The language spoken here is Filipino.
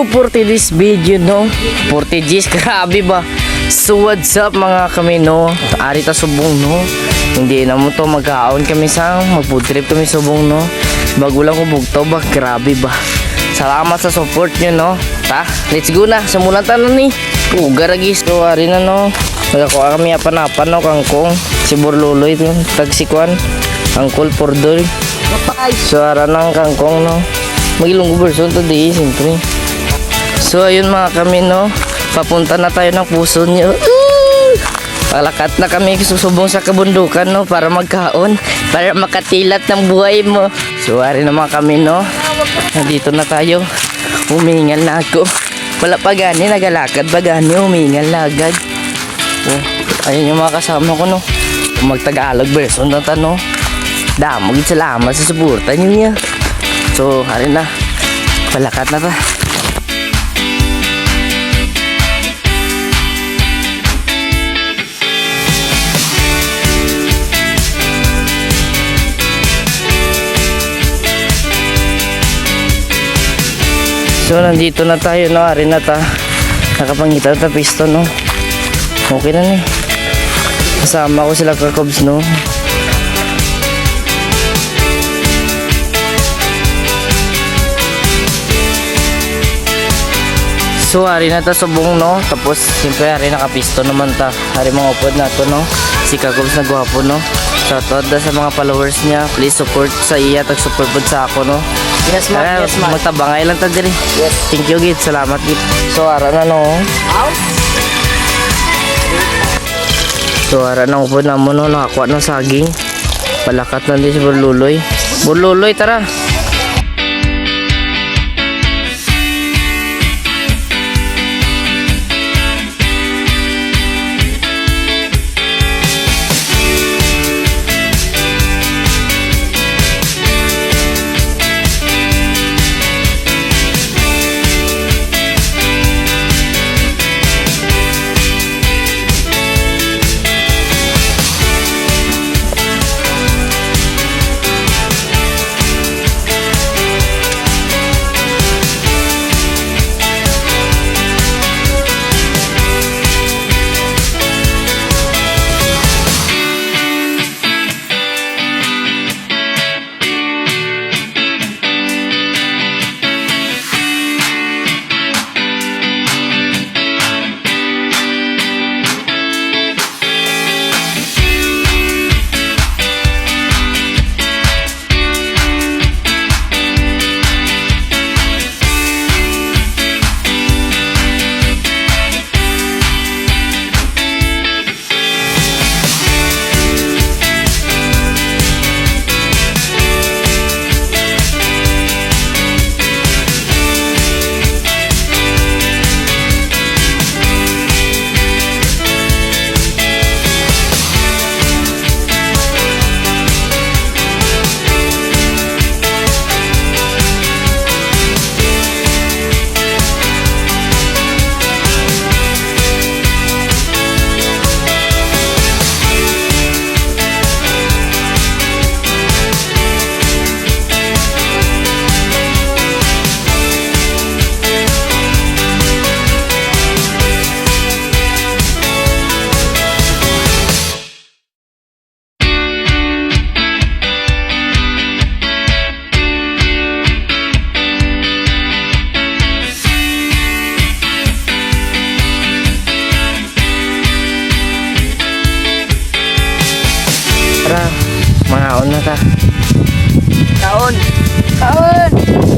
So for today's video no, 40 G's, grabe ba? So what's up mga kami no, ari ta subong no. Hindi na mo to magkaon kami sang mag-food trip kami subong no. Bago lang ko bugto ba, grabe ba? Salamat sa support nyo no. Ta, let's go na, simulan ta na ni. Garagis, so ari na no. Nagakuha kami apan-apan no, kangkong. Si Burluloy to, tagsikwan. Angkol Pordoy. So ara ng kangkong no. Magilong version to di, siyempre. So ayun mga kami no, papunta na tayo ng puso nyo. Palakat na kami susubong sa kabundukan no, para magkaon, para makatilat ng buhay mo. So ari naman kami no, nandito na tayo. Humingal na ako. Wala pa gani, nagalakad ba gani, humingal na agad. Oh, ayun yung mga kasama ko no, magtagalog version na ta no. Damog salamat sa suporta nyo niya. So hari na, palakat na ta. So nandito na tayo no, ari na ta. Nakapangita ta piston no. Okay na ni. Kasama ko sila kakobs no. So ari na ta subong no. Tapos siyempre ari nakapiston naman ta. Ari mga upod na to no. Si kakobs na gwapo no. Shoutout na sa mga followers niya. Please support sa iya, tag-support po sa ako no. Yes man, yes man. Magtabangay lang ta diri. Yes. Thank you gid, salamat gid. So ara na no. So ara na upod na mo no, nakakuha ng saging. Palakat na din si Burluloy. Burluloy tara. Tara, manaon na ta. Kaon! Kaon!